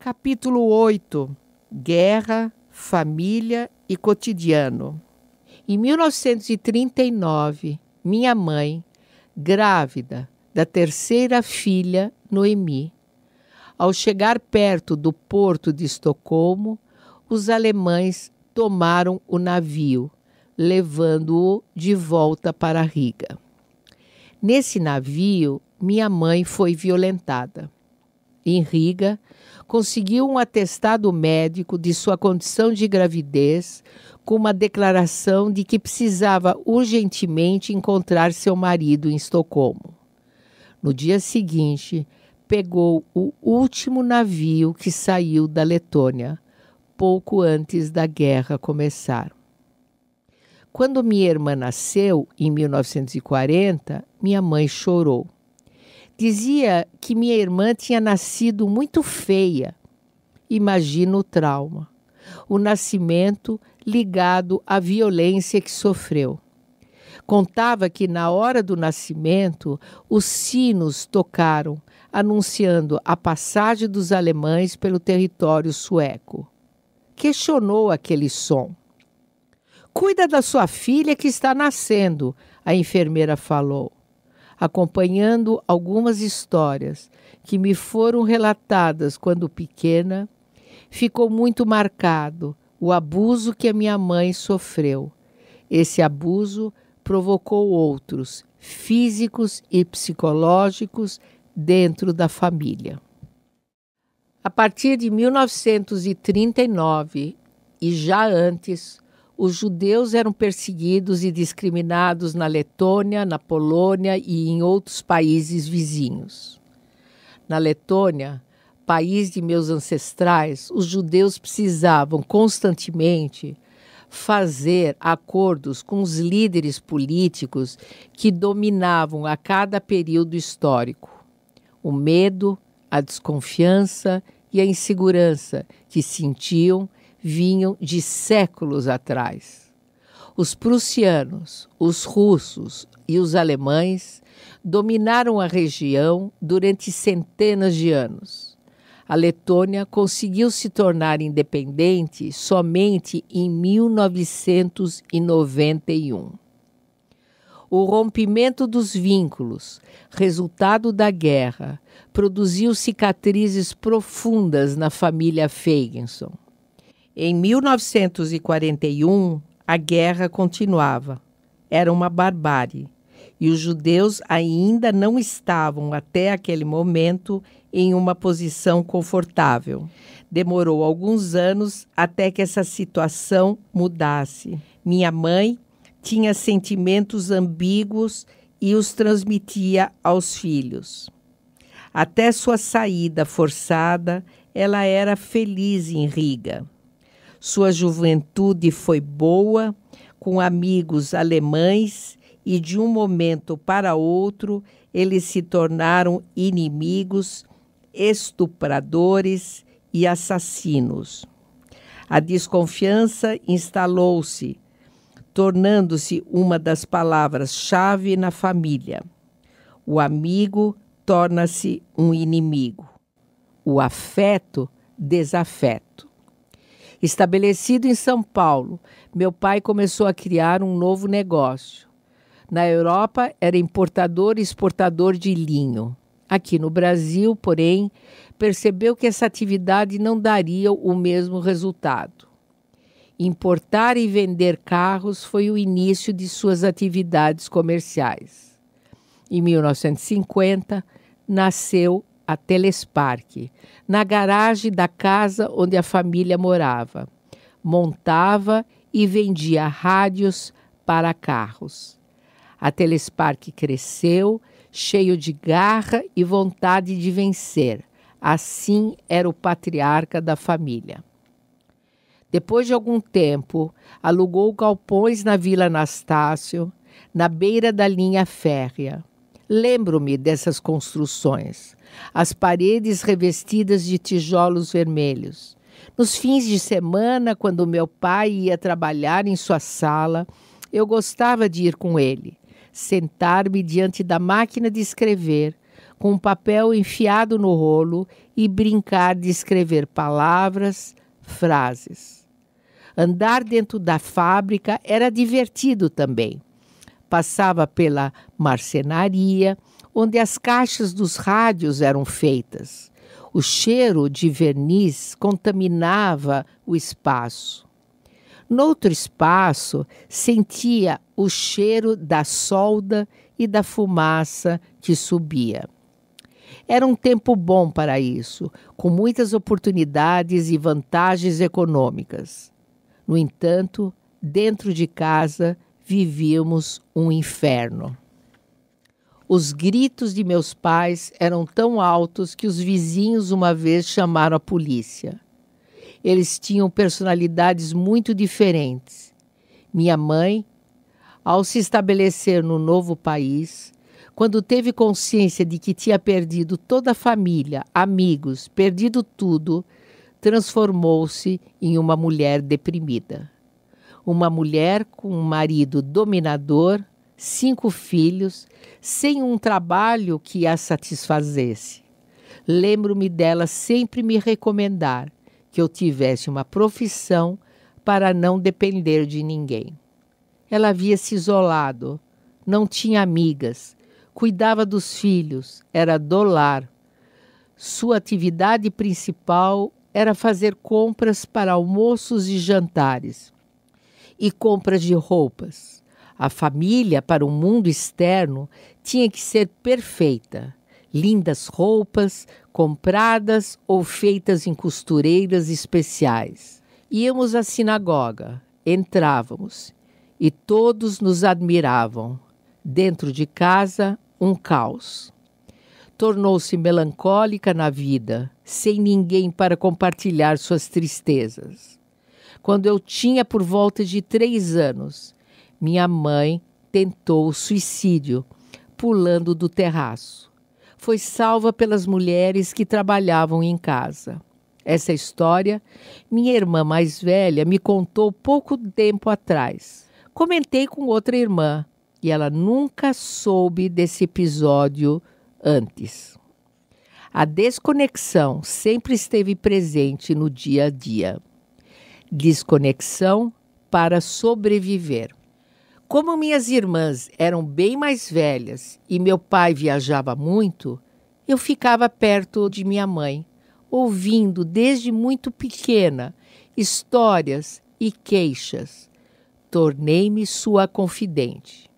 Capítulo 8. Guerra, família e cotidiano. Em 1939, minha mãe, grávida da terceira filha, Noemi, ao chegar perto do porto de Estocolmo, os alemães tomaram o navio, levando-o de volta para Riga. Nesse navio, minha mãe foi violentada. Em Riga, conseguiu um atestado médico de sua condição de gravidez, com uma declaração de que precisava urgentemente encontrar seu marido em Estocolmo. No dia seguinte, pegou o último navio que saiu da Letônia, pouco antes da guerra começar. Quando minha irmã nasceu, em 1940, minha mãe chorou. Dizia que minha irmã tinha nascido muito feia. Imagina o trauma. O nascimento ligado à violência que sofreu. Contava que na hora do nascimento, os sinos tocaram, anunciando a passagem dos alemães pelo território sueco. Questionou aquele som. "Cuida da sua filha que está nascendo", a enfermeira falou, acompanhando algumas histórias que me foram relatadas quando pequena. Ficou muito marcado o abuso que a minha mãe sofreu. Esse abuso provocou outros, físicos e psicológicos, dentro da família. A partir de 1939, e já antes, os judeus eram perseguidos e discriminados na Letônia, na Polônia e em outros países vizinhos. Na Letônia, país de meus ancestrais, os judeus precisavam constantemente fazer acordos com os líderes políticos que dominavam a cada período histórico. O medo, a desconfiança e a insegurança que sentiam vinham de séculos atrás. Os prussianos, os russos e os alemães dominaram a região durante centenas de anos. A Letônia conseguiu se tornar independente somente em 1991. O rompimento dos vínculos, resultado da guerra, produziu cicatrizes profundas na família Feigenson. Em 1941, a guerra continuava. Era uma barbárie. E os judeus ainda não estavam, até aquele momento, em uma posição confortável. Demorou alguns anos até que essa situação mudasse. Minha mãe tinha sentimentos ambíguos e os transmitia aos filhos. Até sua saída forçada, ela era feliz em Riga. Sua juventude foi boa, com amigos alemães, e de um momento para outro eles se tornaram inimigos, estupradores e assassinos. A desconfiança instalou-se, tornando-se uma das palavras-chave na família. O amigo torna-se um inimigo. O afeto, desafeto. Estabelecido em São Paulo, meu pai começou a criar um novo negócio. Na Europa, era importador e exportador de linho. Aqui no Brasil, porém, percebeu que essa atividade não daria o mesmo resultado. Importar e vender carros foi o início de suas atividades comerciais. Em 1950, nasceu a Telespark, na garagem da casa onde a família morava. Montava e vendia rádios para carros. A Telespark cresceu, cheio de garra e vontade de vencer. Assim era o patriarca da família. Depois de algum tempo, alugou galpões na Vila Anastácio, na beira da linha férrea. Lembro-me dessas construções, as paredes revestidas de tijolos vermelhos. Nos fins de semana, quando meu pai ia trabalhar em sua sala, eu gostava de ir com ele, sentar-me diante da máquina de escrever, com um papel enfiado no rolo e brincar de escrever palavras, frases. Andar dentro da fábrica era divertido também. Passava pela marcenaria, onde as caixas dos rádios eram feitas. O cheiro de verniz contaminava o espaço. Noutro espaço, sentia o cheiro da solda e da fumaça que subia. Era um tempo bom para isso, com muitas oportunidades e vantagens econômicas. No entanto, dentro de casa, vivíamos um inferno. Os gritos de meus pais eram tão altos que os vizinhos uma vez chamaram a polícia. Eles tinham personalidades muito diferentes. Minha mãe, ao se estabelecer no novo país, quando teve consciência de que tinha perdido toda a família, amigos, perdido tudo, transformou-se em uma mulher deprimida. Uma mulher com um marido dominador, 5 filhos, sem um trabalho que a satisfazesse. Lembro-me dela sempre me recomendar que eu tivesse uma profissão para não depender de ninguém. Ela havia se isolado, não tinha amigas, cuidava dos filhos, era do lar. Sua atividade principal era fazer compras para almoços e jantares e compras de roupas. A família, para o mundo externo, tinha que ser perfeita. Lindas roupas, compradas ou feitas em costureiras especiais. Íamos à sinagoga, entrávamos e todos nos admiravam. Dentro de casa, um caos. Tornou-se melancólica na vida, sem ninguém para compartilhar suas tristezas. Quando eu tinha por volta de 3 anos, minha mãe tentou o suicídio, pulando do terraço. Foi salva pelas mulheres que trabalhavam em casa. Essa história, minha irmã mais velha me contou pouco tempo atrás. Comentei com outra irmã e ela nunca soube desse episódio antes. A desconexão sempre esteve presente no dia a dia. Desconexão para sobreviver. Como minhas irmãs eram bem mais velhas e meu pai viajava muito, eu ficava perto de minha mãe, ouvindo desde muito pequena histórias e queixas. Tornei-me sua confidente.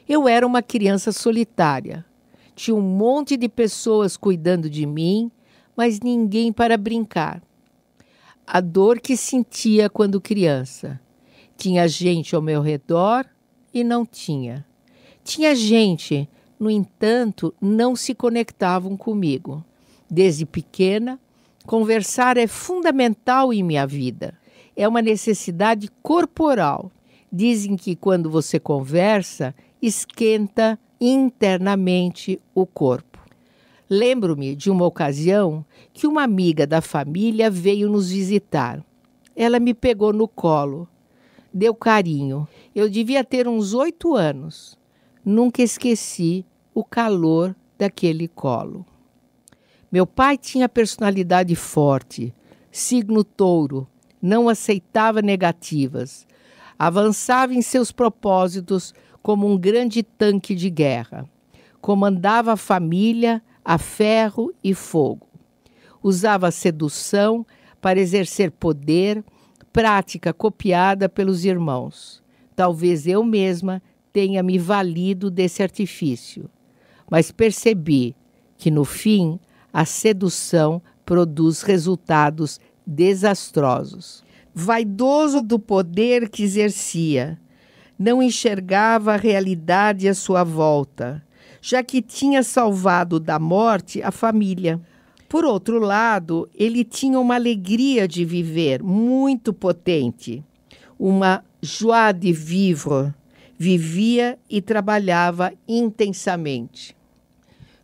Eu era uma criança solitária. Tinha um monte de pessoas cuidando de mim, mas ninguém para brincar. A dor que sentia quando criança. Tinha gente ao meu redor e não tinha. Tinha gente, no entanto, não se conectavam comigo. Desde pequena, conversar é fundamental em minha vida. É uma necessidade corporal. Dizem que quando você conversa, esquenta internamente o corpo. Lembro-me de uma ocasião que uma amiga da família veio nos visitar. Ela me pegou no colo. Deu carinho. Eu devia ter uns 8 anos. Nunca esqueci o calor daquele colo. Meu pai tinha personalidade forte, signo touro, não aceitava negativas. Avançava em seus propósitos como um grande tanque de guerra. Comandava a família a ferro e fogo. Usava a sedução para exercer poder, prática copiada pelos irmãos. Talvez eu mesma tenha me valido desse artifício, mas percebi que, no fim, a sedução produz resultados desastrosos. Vaidoso do poder que exercia, não enxergava a realidade à sua volta, já que tinha salvado da morte a família. Por outro lado, ele tinha uma alegria de viver muito potente, uma joie de vivre. Vivia e trabalhava intensamente.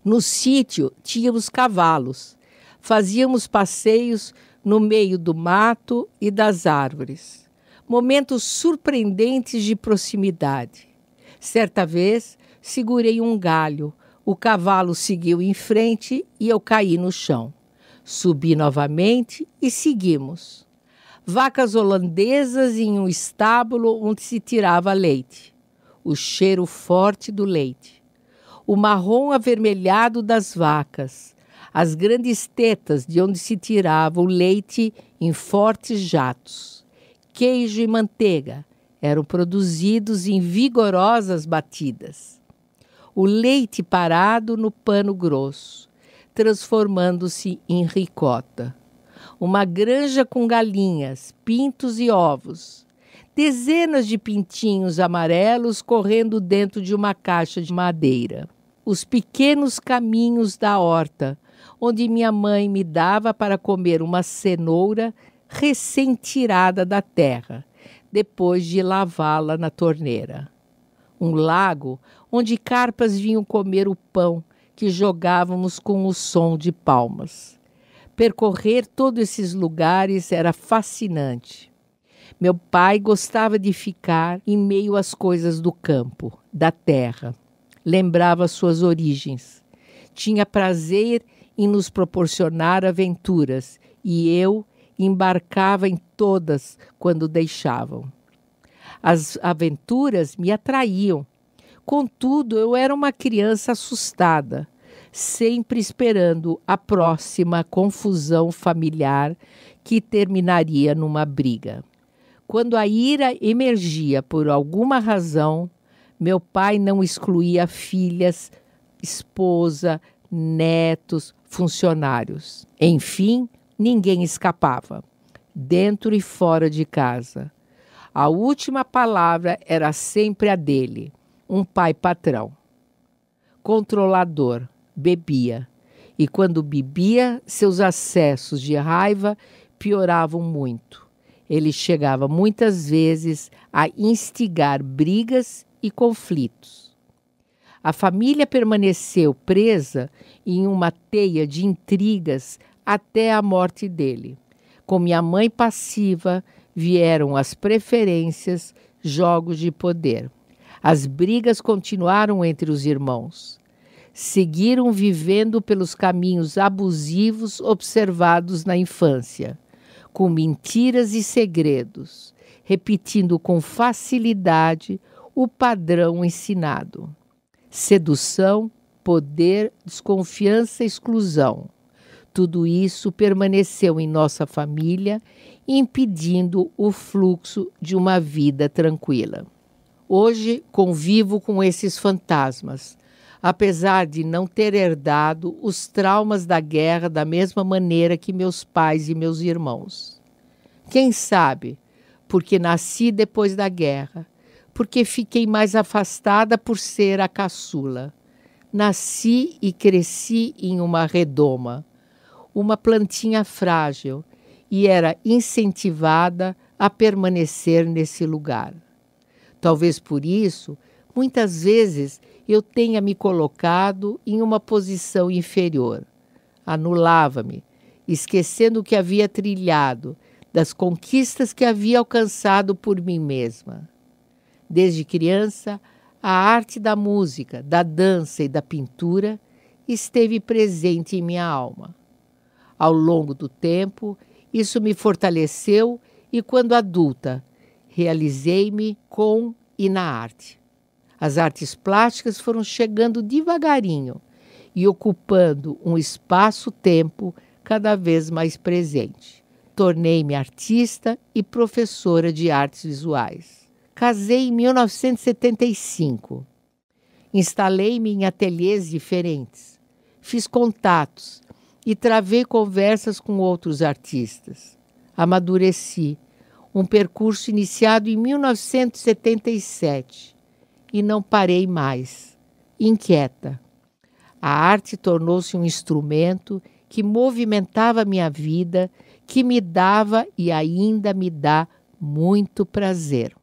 No sítio tínhamos cavalos, fazíamos passeios no meio do mato e das árvores. Momentos surpreendentes de proximidade. Certa vez, segurei um galho, o cavalo seguiu em frente e eu caí no chão. Subi novamente e seguimos. Vacas holandesas em um estábulo onde se tirava leite. O cheiro forte do leite. O marrom avermelhado das vacas. As grandes tetas de onde se tirava o leite em fortes jatos. Queijo e manteiga eram produzidos em vigorosas batidas. O leite parado no pano grosso, transformando-se em ricota. Uma granja com galinhas, pintos e ovos. Dezenas de pintinhos amarelos correndo dentro de uma caixa de madeira. Os pequenos caminhos da horta, onde minha mãe me dava para comer uma cenoura recém-tirada da terra, depois de lavá-la na torneira. Um lago onde carpas vinham comer o pão que jogávamos com o som de palmas. Percorrer todos esses lugares era fascinante. Meu pai gostava de ficar em meio às coisas do campo, da terra. Lembrava suas origens. Tinha prazer em nos proporcionar aventuras e eu embarcava em todas quando deixavam. As aventuras me atraíam. Contudo, eu era uma criança assustada, sempre esperando a próxima confusão familiar que terminaria numa briga. Quando a ira emergia por alguma razão, meu pai não excluía filhas, esposa, netos, funcionários. Enfim, ninguém escapava, dentro e fora de casa. A última palavra era sempre a dele, um pai patrão. Controlador, bebia. E quando bebia, seus acessos de raiva pioravam muito. Ele chegava muitas vezes a instigar brigas e conflitos. A família permaneceu presa em uma teia de intrigas até a morte dele. Com minha mãe passiva, vieram as preferências, jogos de poder. As brigas continuaram entre os irmãos. Seguiram vivendo pelos caminhos abusivos observados na infância, com mentiras e segredos, repetindo com facilidade o padrão ensinado. Sedução, poder, desconfiança, exclusão. Tudo isso permaneceu em nossa família, impedindo o fluxo de uma vida tranquila. Hoje convivo com esses fantasmas, apesar de não ter herdado os traumas da guerra da mesma maneira que meus pais e meus irmãos. Quem sabe, porque nasci depois da guerra, porque fiquei mais afastada por ser a caçula. Nasci e cresci em uma redoma, uma plantinha frágil, e era incentivada a permanecer nesse lugar. Talvez por isso, muitas vezes eu tenha me colocado em uma posição inferior. Anulava-me, esquecendo o que havia trilhado, das conquistas que havia alcançado por mim mesma. Desde criança, a arte da música, da dança e da pintura esteve presente em minha alma. Ao longo do tempo, isso me fortaleceu e, quando adulta, realizei-me com e na arte. As artes plásticas foram chegando devagarinho e ocupando um espaço-tempo cada vez mais presente. Tornei-me artista e professora de artes visuais. Casei em 1975. Instalei-me em ateliês diferentes. Fiz contatos e travei conversas com outros artistas. Amadureci, um percurso iniciado em 1977. E não parei mais. Inquieta. A arte tornou-se um instrumento que movimentava minha vida, que me dava e ainda me dá muito prazer.